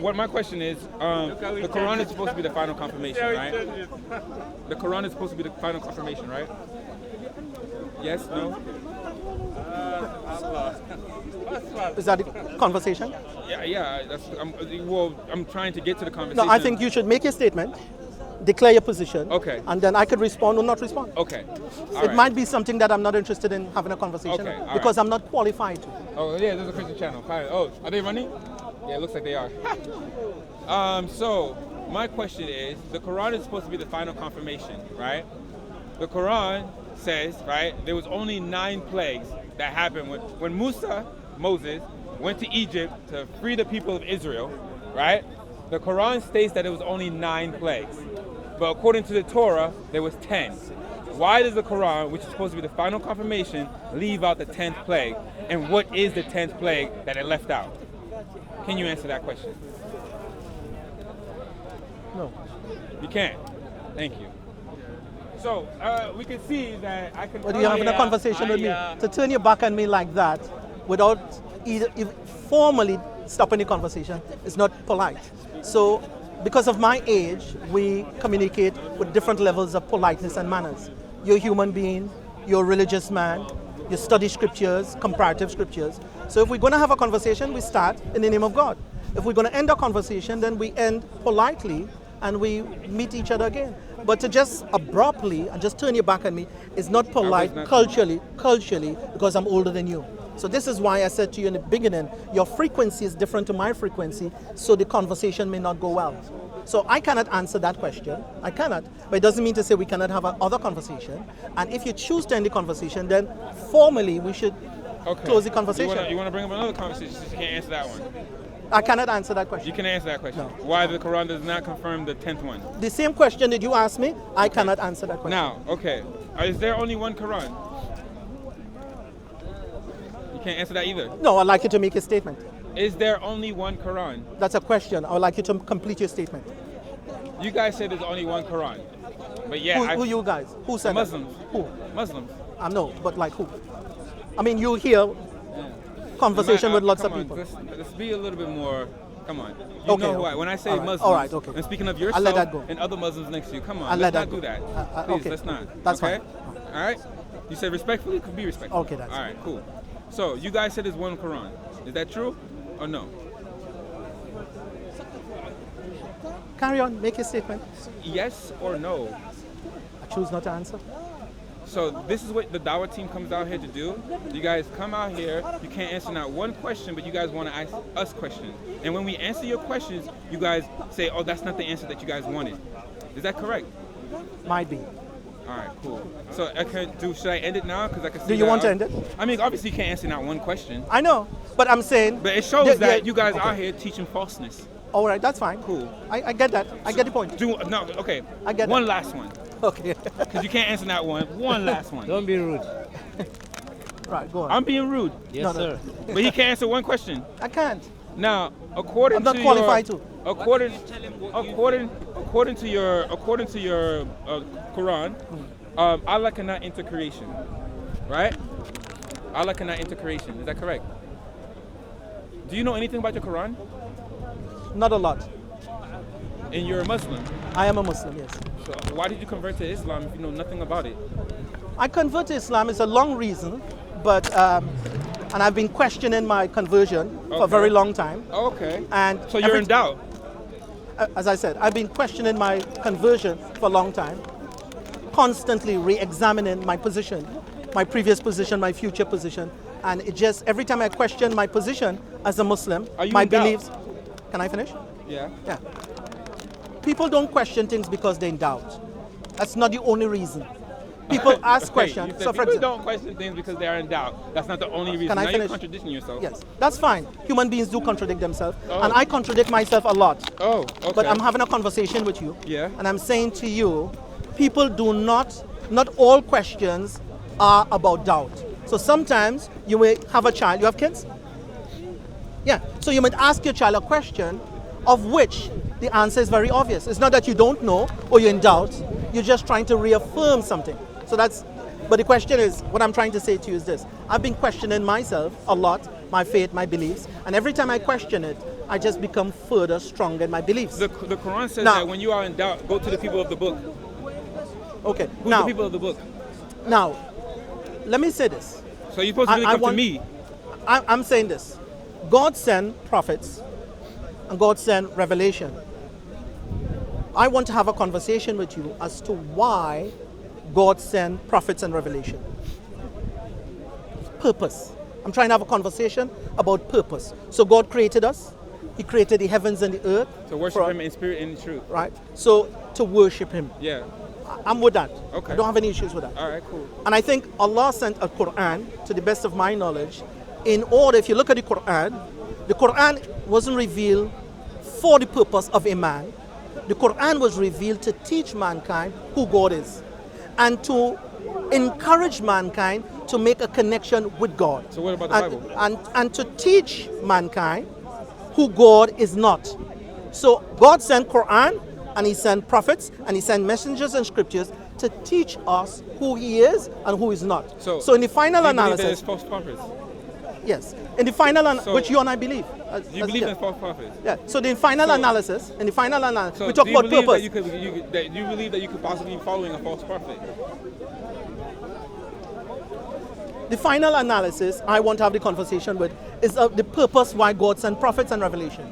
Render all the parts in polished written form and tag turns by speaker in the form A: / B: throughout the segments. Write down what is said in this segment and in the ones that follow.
A: What my question is, the Quran is supposed to be the final confirmation, right? The Quran is supposed to be the final confirmation, right? Yes, no?
B: Is that the conversation?
A: Yeah. I'm trying to get to the
B: No,
A: conversation.
B: I think you should make a statement, declare your position,
A: Okay.
B: and then I could respond or not respond.
A: Okay.
B: It might be something that I'm not interested in having a conversation
A: Okay, all
B: because
A: right.
B: I'm not qualified to.
A: Oh, yeah, there's a Christian channel. Hi. Oh, are they running? Yeah, it looks like they are. So, my question is, the Quran is supposed to be the final confirmation, right? The Quran says, right, there was only 9 plagues that happened when Moses, went to Egypt to free the people of Israel, right? The Quran states that it was only 9 plagues. But according to the Torah, there was 10. Why does the Quran, which is supposed to be the final confirmation, leave out the 10th plague? And what is the 10th plague that it left out? Can you answer that question?
B: No.
A: You can't. Thank you. So, we can see that I can...
B: But you're having a conversation with me. To turn your back on me like that without either formally stopping the conversation is not polite. So, because of my age, we communicate with different levels of politeness and manners. You're a human being, you're a religious man, you study scriptures, comparative scriptures. So if we're going to have a conversation, we start in the name of God. If we're going to end a conversation, then we end politely and we meet each other again. But to just abruptly and just turn your back on me is not polite culturally, because I'm older than you. So this is why I said to you in the beginning, your frequency is different to my frequency, so the conversation may not go well. So I cannot answer that question. I cannot. But it doesn't mean to say we cannot have another conversation. And if you choose to end the conversation, then formally we should close the conversation.
A: You want to bring up another conversation since you can't answer that one?
B: I cannot answer that question.
A: You can answer that question.
B: No.
A: Why the Quran does not confirm the 10th one?
B: The same question that you asked me, I cannot answer that question.
A: Now, okay. Is there only one Quran? You can't answer that either.
B: No, I'd like you to make a statement.
A: Is there only one Quran?
B: That's a question. I would like you to complete your statement.
A: You guys said there's only one Quran. But yeah,
B: Who you guys? Who said
A: Muslims.
B: that? Who?
A: Muslims.
B: No, but like who? I mean, you hear conversation with lots of
A: come on,
B: people.
A: let's be a little bit more. Come on. You know who I. When I say Muslims,
B: all right, okay.
A: I'm speaking of yourself
B: I'll let that go.
A: and other Muslims next to you. Come on,
B: I'll
A: let's
B: let
A: not
B: that
A: do
B: go.
A: that. Please,
B: okay.
A: let's not.
B: That's
A: okay?
B: fine.
A: All right. You said respectfully. Could be respectful.
B: Okay, that's
A: all right. Cool. So you guys said there's one Quran. Is that true or no?
B: Carry on. Make your statement.
A: Yes or no?
B: I choose not to answer.
A: So this is what the Dawah team comes out here to do. You guys come out here, you can't answer not one question, but you guys want to ask us questions. And when we answer your questions, you guys say, oh, that's not the answer that you guys wanted. Is that correct?
B: Might be.
A: All right, cool. So should I end it now? Because I can see
B: Do you want to end it?
A: I mean, obviously you can't answer not one question.
B: I know, but I'm saying...
A: But it shows that you guys are here teaching falseness.
B: All right, that's fine.
A: Cool.
B: I get that. I get the point.
A: Okay.
B: I get
A: one
B: that.
A: last one.
B: Okay.
A: Because you can't answer that one. One last one.
C: Don't be rude.
B: Right, go on.
A: I'm being rude.
C: Yes, sir.
A: But he can't answer one question.
B: I can't.
A: Now, according
B: I'm not
A: to
B: qualified to.
A: According to your Quran, Allah cannot enter creation, right? Allah cannot enter creation. Is that correct? Do you know anything about your Quran?
B: Not a lot.
A: And you're a Muslim.
B: I am a Muslim, yes.
A: So why did you convert to Islam if you know nothing about it?
B: I convert to Islam. It's a long reason, but and I've been questioning my conversion for a very long time.
A: Okay.
B: And
A: so you're in doubt?
B: As I said, I've been questioning my conversion for a long time, constantly re-examining my position, my previous position, my future position, and it just every time I question my position as a Muslim, my beliefs. Can I finish?
A: Yeah.
B: Yeah. People don't question things because they're in doubt. That's not the only reason. People ask questions.
A: So people don't question things because they are in doubt. That's not the only reason.
B: Can I
A: now
B: finish?
A: You're contradicting yourself.
B: Yes, that's fine. Human beings do contradict themselves, and I contradict myself a lot.
A: Oh, okay.
B: But I'm having a conversation with you.
A: Yeah.
B: And I'm saying to you, people do not all questions are about doubt. So sometimes you may have a child. You have kids? Yeah. So you might ask your child a question of which the answer is very obvious. It's not that you don't know or you're in doubt. You're just trying to reaffirm something. So but the question is, what I'm trying to say to you is this. I've been questioning myself a lot my faith, my beliefs. And every time I question it, I just become further stronger in my beliefs.
A: The Quran says
B: Now-
A: that when you are in doubt, go to the people of the book.
B: Okay,
A: Who's
B: now,
A: the people of the book?
B: now, let me say this.
A: So you're supposed to really
B: I
A: come
B: want-
A: to me.
B: I'm saying this. God sent prophets and God sent revelation. I want to have a conversation with you as to why God sent prophets and revelation. Purpose. I'm trying to have a conversation about purpose. So God created us. He created the heavens and the earth.
A: To worship
B: for-
A: him in spirit and in truth.
B: Right? So to worship him.
A: Yeah.
B: I'm with that.
A: Okay.
B: I don't have any issues with that.
A: All right, cool.
B: And I think Allah sent a Quran, to the best of my knowledge, in order, if you look at the Quran wasn't revealed for the purpose of a man. The Quran was revealed to teach mankind who God is and to encourage mankind to make a connection with God.
A: So what about the
B: and,
A: Bible?
B: and to teach mankind who God is not. So God sent Quran and he sent prophets and he sent messengers and scriptures to teach us who he is and who is not.
A: So
B: in the final
A: do you believe
B: analysis,
A: there's false prophets?
B: yes, in the final
A: So-
B: which you and I believe.
A: Do you believe in false prophets?
B: Yeah. So the final
A: So-
B: analysis,
A: So
B: we talk
A: do you
B: about
A: believe
B: purpose.
A: that you believe that you could possibly be following a false prophet?
B: The final analysis I want to have the conversation with is the purpose why God sent prophets and revelation.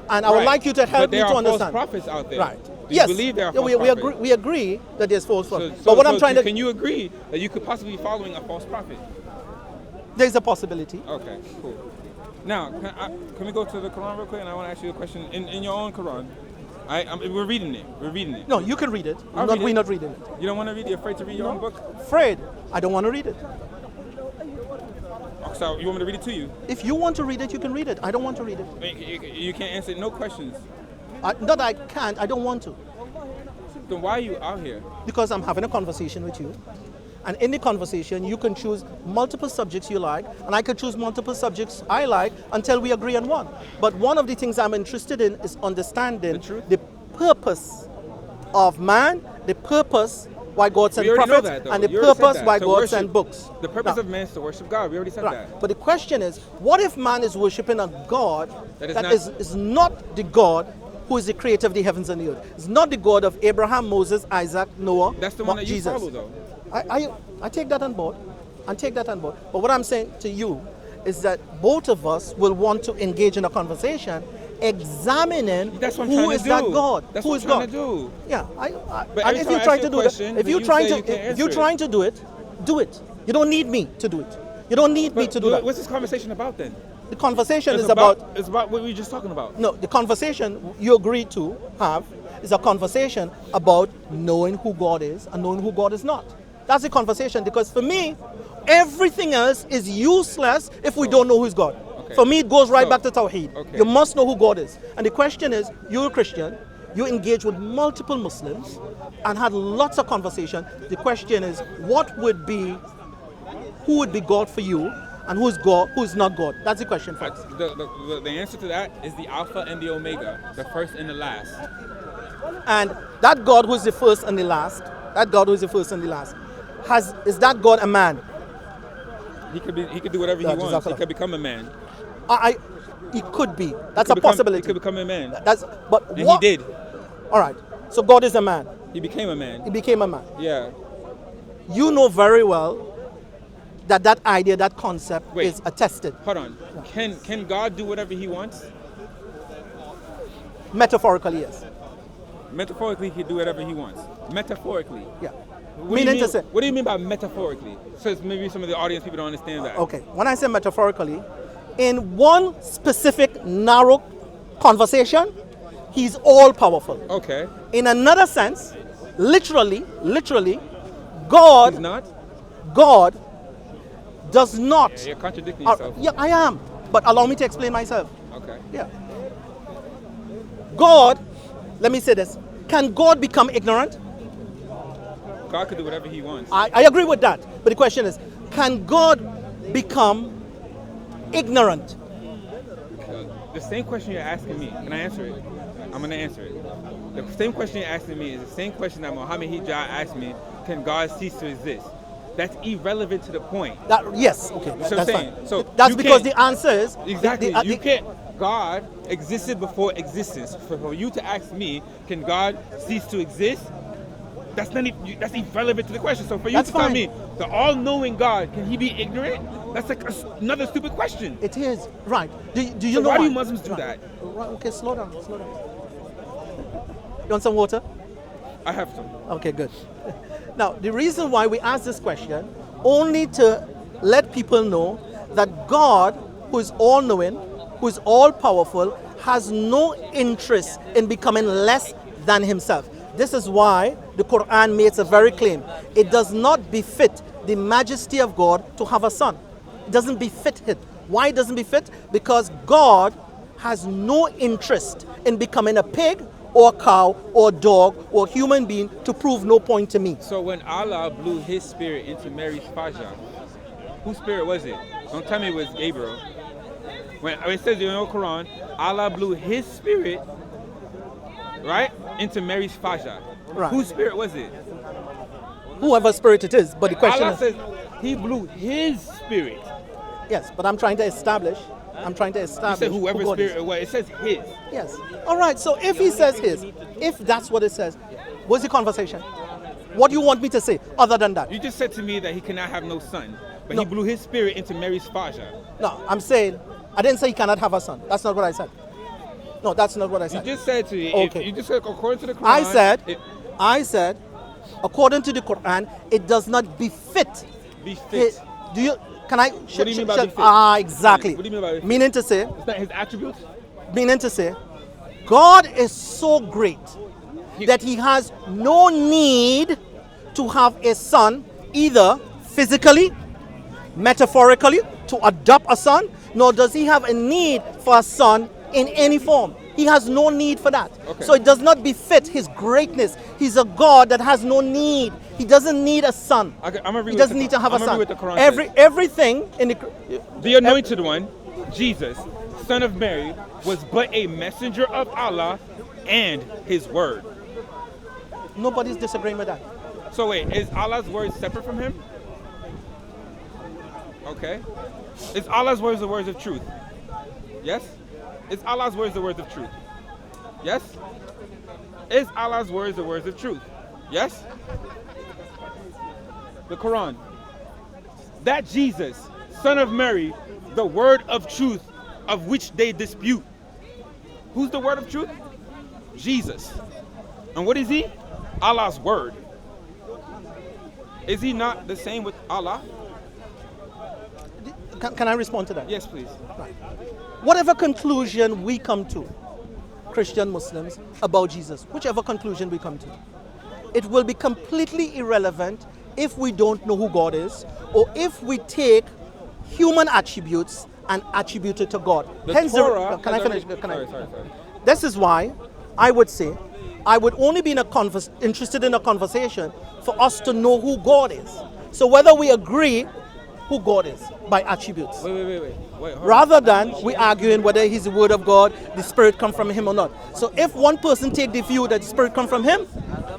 B: And I would
A: Right.
B: like you to help
A: But
B: me
A: there
B: to
A: are
B: understand.
A: false prophets out there.
B: Right.
A: Do
B: Yes.
A: you believe there are
B: Yeah,
A: false prophets?
B: we agree that there's false
A: So,
B: prophets.
A: so,
B: but what
A: so
B: I'm trying to
A: can you agree that you could possibly be following a false prophet?
B: there's a possibility.
A: Okay, cool. Now, can we go to the Quran real quick? And I want to ask you a question. In your own Quran, we're reading it. We're reading it.
B: No, you can read it.
A: I'll read it.
B: We're not reading it.
A: You don't want to read it? You're afraid to read your own book?
B: Fred, I don't want to read it.
A: Oh, so you want me to read it to you?
B: If you want to read it, you can read it. I don't want to read it.
A: You can't answer no questions.
B: Not that I can't, I don't want to.
A: Then why are you out here?
B: Because I'm having a conversation with you. And in the conversation, you can choose multiple subjects you like, and I could choose multiple subjects I like until we agree on one. But one of the things I'm interested in is understanding
A: The truth?
B: the purpose of man, the purpose why God sent
A: We already know
B: prophets,
A: that, though.
B: and the
A: You already said
B: purpose
A: that.
B: why
A: To
B: God
A: worship.
B: sent books.
A: The purpose
B: Now,
A: of man is to worship God. We already said
B: right.
A: that.
B: But the question is, what if man is worshiping a God
A: That is
B: that
A: not-
B: is not the God who is the creator of the heavens and the earth? It's not the God of Abraham, Moses, Isaac, Noah,
A: That's the one that you
B: Jesus.
A: follow, though.
B: I take that on board. I take that on board. But what I'm saying to you is that both of us will want to engage in a conversation examining
A: That's what I'm
B: who
A: trying
B: is
A: to
B: that
A: do.
B: God.
A: That's
B: who
A: what
B: is
A: I'm trying
B: God.
A: to do.
B: Yeah,
A: But
B: and
A: every
B: if
A: time
B: you're
A: I
B: trying
A: ask
B: to
A: you
B: do
A: a question,
B: that, if
A: when
B: you're
A: you
B: trying
A: say
B: to,
A: you can't
B: if you're
A: answer
B: trying to do it, do it. You don't need me to do it. You don't need me
A: But
B: to do that.
A: what's this conversation about then?
B: The conversation
A: It's
B: is about
A: It's about what we were just talking about.
B: no. The conversation you agree to have is a conversation about knowing who God is and knowing who God is not. That's the conversation, because for me, everything else is useless if we don't know who's God.
A: Okay.
B: For me, it goes right
A: So,
B: back to Tawheed.
A: okay.
B: You must know who God is. And the question is, you're a Christian, you engage with multiple Muslims and had lots of conversation. The question is, who would be God for you and who's God, who's not God? That's the question for us.
A: The answer to that is the Alpha and the Omega, the first and the last.
B: And that God who is the first and the last, is that God a man?
A: He could do whatever he
B: Yeah,
A: wants.
B: exactly.
A: He could become a man.
B: He could be. That's
A: He
B: a
A: could
B: possibility.
A: He could become a man.
B: But
A: And
B: what?
A: he did.
B: All right. So God is a man.
A: He became a man.
B: He became a man.
A: Yeah.
B: You know very well that idea, that concept
A: Wait.
B: is attested.
A: Hold on. Can God do whatever he wants?
B: Metaphorically, yes.
A: Metaphorically, he can do whatever he wants. Metaphorically.
B: Yeah.
A: What do you mean-
B: to say.
A: What do you mean by metaphorically? So maybe some of the audience people don't understand that.
B: Okay. When I say metaphorically, in one specific narrow conversation, he's all powerful.
A: Okay.
B: In another sense, literally, God,
A: He's not?
B: God does not.
A: Yeah, you're contradicting yourself.
B: Yeah, I am. But allow me to explain myself.
A: Okay.
B: Yeah. God, let me say this. Can God become ignorant?
A: God could do whatever he wants.
B: I agree with that. But the question is, can God become ignorant?
A: The same question you're asking me, can I answer it? I'm going to answer it. The same question you're asking me is the same question that Mohammed Hijab asked me, can God cease to exist? that's irrelevant to the point.
B: Yes, okay,
A: So I'm
B: that's
A: saying,
B: fine.
A: so
B: That's
A: you
B: because
A: can't-
B: the answer is
A: Exactly. You can't. God existed before existence. For you to ask me, can God cease to exist? That's not. That's irrelevant to the question. So for you
B: That's
A: to tell
B: fine.
A: me the all-knowing God, can He be ignorant? That's like another stupid question.
B: It is right. Do you
A: So
B: know
A: why do
B: why?
A: you Muslims do that?
B: Right, okay, slow down, slow down. You want some water?
A: I have some.
B: Okay, good. Now, the reason why we ask this question, only to let people know that God, who is all-knowing, who is all-powerful, has no interest in becoming less than himself. This is why the Quran makes a very claim. It does not befit the majesty of God to have a son. It doesn't befit it. Why it doesn't befit? Because God has no interest in becoming a pig or a cow or a dog or a human being to prove no point to me.
A: So when Allah blew His spirit into Mary's Faja, whose spirit was it? Don't tell me it was Gabriel. When it says in the Quran, Allah blew His spirit, right, into Mary's Faja.
B: Right.
A: Whose spirit was it?
B: Whoever spirit it is, but the question
A: Allah
B: is,
A: says He blew His spirit.
B: yes, but I'm trying to establish.
A: You said whoever
B: who God
A: spirit
B: is.
A: it was. It says His.
B: Yes. All right. So if he says his, if that's what it says, what's the conversation? What do you want me to say other than that?
A: You just said to me that He cannot have no son, but
B: No.
A: He blew His spirit into Mary's Faja.
B: No, I'm saying I didn't say he cannot have a son. That's not what I said. No, that's not what I
A: You
B: said.
A: just said to me.
B: Okay.
A: You just said according to the Quran.
B: I said, according to the Quran, it does not befit.
A: Befit.
B: Do you? Can I?
A: What do you mean by befit?
B: Exactly.
A: What do you mean by befit?
B: Meaning to say,
A: It's not His attributes.
B: God is so great
A: He-
B: that He has no need to have a son, either physically, metaphorically, to adopt a son, nor does He have a need for a son in any form. He has no need for that.
A: Okay.
B: So it does not befit His greatness. He's a God that has no need. He doesn't need a son.
A: Okay, I'm gonna read
B: He
A: what
B: doesn't
A: the-
B: need to have
A: I'm
B: a
A: gonna
B: son.
A: read what the Quran says.
B: Everything in
A: The anointed one, Jesus, son of Mary, was but a messenger of Allah and His word.
B: nobody's disagreeing with that.
A: So wait, is Allah's word separate from Him? Okay. Is Allah's words the words of truth? Yes? Is Allah's words the words of truth? Yes? Is Allah's words the words of truth? Yes? The Quran. That Jesus, son of Mary, the word of truth of which they dispute. Who's the word of truth? Jesus. And what is He? Allah's word. Is He not the same with Allah?
B: Can I respond to that?
A: Yes, please.
B: Whatever conclusion we come to, Christian Muslims, about Jesus, whichever conclusion we come to, it will be completely irrelevant if we don't know who God is, or if we take human attributes and attribute it to God.
A: The
B: Hence,
A: Torah
B: can I
A: has
B: finish?
A: already-
B: Can I?
A: Sorry.
B: This is why I would say I would only be interested in a conversation for us to know who God is. So whether we agree who God is by attributes,
A: Wait, hold on.
B: rather than we arguing whether He's the Word of God, the Spirit come from Him or not. So if one person take the view that the Spirit come from Him,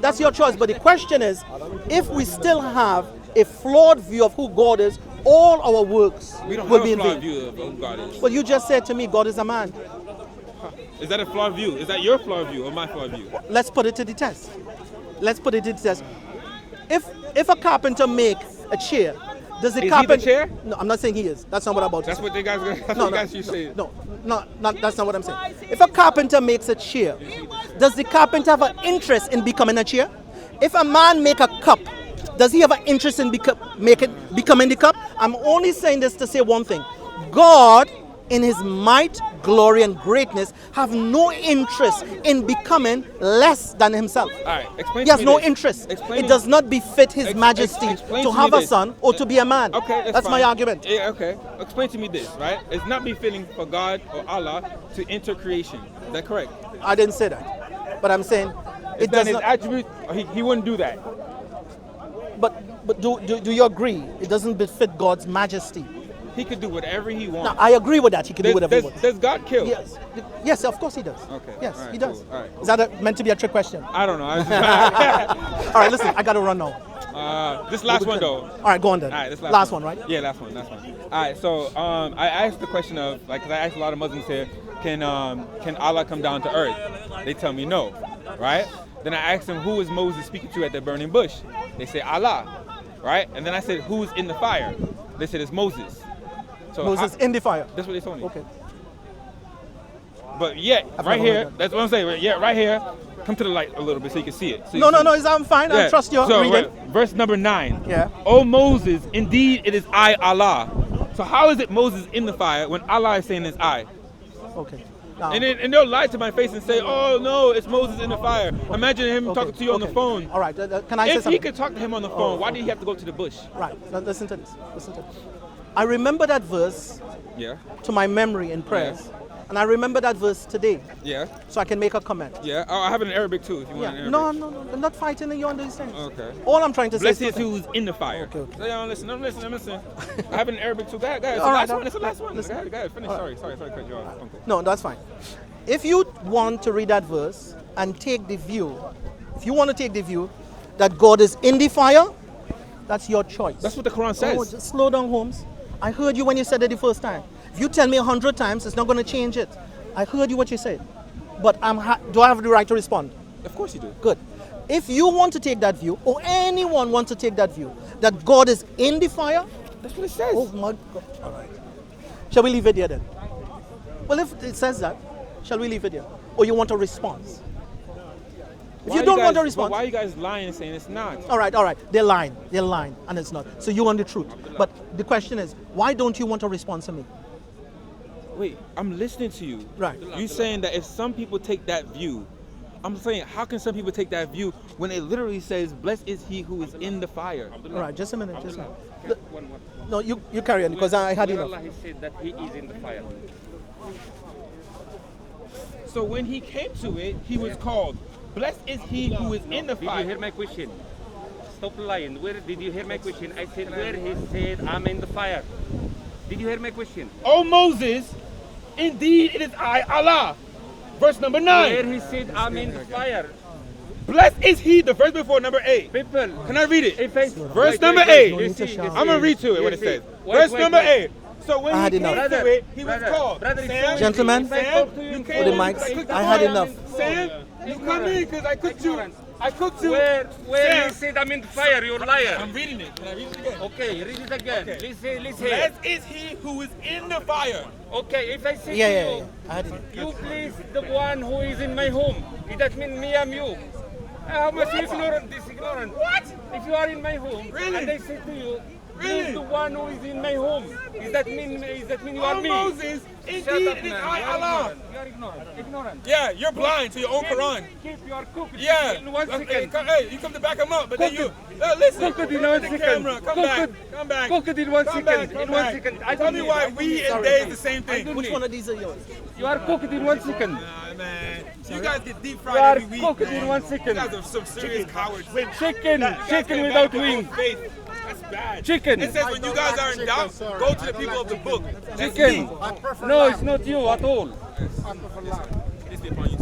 B: that's your choice. But the question is, if we still have a flawed view of who God is, all our works
A: We don't
B: will
A: have
B: be
A: a
B: in
A: flawed
B: vain.
A: view of who God is.
B: Well, you just said to me, God is a man.
A: Is that a flawed view? Is that your flawed view or my flawed view?
B: Let's put it to the test. Let's put it to the test. If a carpenter make a chair, does the
A: Is he the
B: carpenter?
A: chair?
B: No, I'm not saying he is. That's not what I'm about to
A: That's
B: say.
A: what they guys. That's
B: No,
A: what
B: no,
A: guys you say.
B: no, that's not what I'm saying. If a carpenter makes a chair, does the carpenter have an interest in becoming a chair? If a man make a cup, does he have an interest in becoming the cup? I'm only saying this to say one thing. God, in His might, glory, and greatness, have no interest in becoming less than Himself.
A: All right, explain
B: He
A: to
B: has
A: me
B: no
A: this.
B: interest.
A: Explain
B: It
A: me-
B: does not befit His
A: Ex-
B: majesty
A: explain
B: to
A: to
B: have
A: me
B: a
A: this.
B: son or to be a man.
A: Okay,
B: that's my
A: fine.
B: argument.
A: Yeah, okay. Explain to me this, right? It's not befitting for God or Allah to enter creation. Is that correct?
B: I didn't say that, but I'm saying it
A: It's not
B: does
A: His
B: not.
A: attribute. He wouldn't do that.
B: But do you agree? It doesn't befit God's majesty.
A: He could do whatever He
B: Now,
A: wants.
B: I agree with that. He can do whatever he wants.
A: Does God kill?
B: Yes, of course He does.
A: Okay,
B: Yes,
A: all right,
B: He does.
A: cool, all right,
B: Is that meant to be a trick question?
A: I don't know. I was just
B: All right, listen, I got to run now.
A: This last one though.
B: All right, go on then.
A: All right, this
B: last one, right?
A: Yeah, last one. All right, so I asked the question of, like, 'cause I asked a lot of Muslims here, can Allah come down to earth? They tell me no, right? Then I asked them, who is Moses speaking to at the burning bush? They say Allah, right? And then I said, who is in the fire? They said it's Moses. So
B: Moses in the fire.
A: That's what they told me.
B: Okay.
A: But yet, right here, that's what I'm saying. Yeah, right here, come to the light a little bit so you can see it. So
B: No, I'm fine. I trust you.
A: So,
B: Read it.
A: verse number 9.
B: Yeah.
A: O Moses, indeed it is I, Allah. So how is it Moses in the fire when Allah is saying it's I?
B: Okay. Now,
A: And they'll lie to my face and say, oh no, it's Moses in the fire. Imagine him talking to you on the phone.
B: All right. Can I say
A: If
B: something?
A: he could talk to him on the phone, why did he have to go to the bush?
B: Right. Now, listen to this. I remember that verse
A: Yeah.
B: to my memory in prayers. And I remember that verse today.
A: Yeah.
B: So I can make a comment.
A: Yeah. Oh, I have it in Arabic too if you want it in Arabic.
B: No. I'm not fighting you on these things.
A: Okay.
B: All I'm trying to say
A: Blessed
B: is
A: is who's in the fire.
B: Okay.
A: So, yeah, listen. I have it in Arabic too. Go ahead. It's
B: All right,
A: the last one.
B: listen.
A: Go ahead. Finish.
B: All
A: Sorry,
B: right.
A: cut you off. Okay.
B: No, that's fine. If you want to read that verse and take the view, that God is in the fire, that's your choice.
A: That's what the Quran says.
B: Oh, just slow down, Holmes. I heard you when you said it the first time. If you tell me 100 times, it's not going to change it. I heard you what you said. But do I have the right to respond?
A: Of course you do.
B: Good. If you want to take that view, or anyone wants to take that view, that God is in the fire,
A: That's what it says.
B: oh my God. All right. Shall we leave it here then? Well, if it says that, shall we leave it here? Or you want a response? If you don't want a response.
A: Why are you guys lying and saying it's not?
B: All right. They're lying, and it's not. So you want the truth. But the question is, why don't you want a response from me?
A: Wait, I'm listening to you.
B: Right.
A: You saying that if some people take that view, I'm saying, how can some people take that view when it literally says, blessed is he who is in the fire?
B: All right, just a minute. No, you carry on because I had enough.
C: Allah said that he is in the fire.
A: So when he came to it, he was called, blessed is he who is in the
C: Did you
A: fire.
C: hear my question? Stop lying. Where did you hear my question? I said where he said I'm in the fire. Did you hear my question?
A: O Moses, indeed it is I, Allah. Verse number 9.
C: Where he said I'm in the fire.
A: Blessed is he, the verse before number 8.
C: People,
A: Can I read it?
C: if I,
A: Verse number 8.
B: Don't need to shout.
A: I'm going to read to it what it
C: You see.
A: says.
C: Wait,
A: Verse
C: wait,
A: number
C: wait.
A: 8. So when
B: I had
A: he came
B: enough.
A: to it, he was
C: Brother,
A: called.
C: brother,
A: Sam,
B: Gentlemen,
A: Sam,
C: with
A: you
C: the
A: came
B: mics,
A: because I cooked
B: I
A: you.
B: had enough.
A: Sam, you come in because I cooked you. I cooked you.
C: Where
A: Sam.
C: he said I'm in the fire, you're a liar.
A: I'm reading it. Can I read it again?
C: Okay, read it again.
A: Okay.
C: Listen.
A: Blessed is he who is in the fire.
C: Okay, if I say
B: Yeah.
C: to you,
B: I had enough.
C: you please the one who is in my home. It does mean me, I'm you. How much ignorant, this ignorant.
A: What?
C: If you are in my home,
A: Really?
C: and I say to you,
A: Really?
C: please the one who is in my home. Does that mean you are
A: O
C: me?
A: Moses, indeed it is I, Allah.
C: You are ignorant.
A: Yeah, you're blind to your own Quran.
C: Keep your cookie
A: Yeah.
C: in 1 second.
A: Hey, you come to back him up, but then you listen.
C: Cook it in
A: Look
C: 1
A: at the
C: second.
A: camera. Come back.
C: Cook it in 1
A: Come
C: second.
A: back,
C: In
A: come
C: 1
A: back.
C: second.
A: Tell me why we and they is the same thing.
B: Which one of these are yours?
C: You are cooked in 1 second.
A: Nah, man. You guys get deep
C: You
A: fried
C: are
A: every week.
C: cooked
A: man.
C: in 1
A: You
C: second.
A: guys are some serious cowards.
C: Chicken without wings.
A: That's bad.
C: Chicken.
A: It says when you guys are in doubt, go to the people of the book. That's
C: Chicken.
A: me.
C: No, it's not you at all.
A: This be upon you.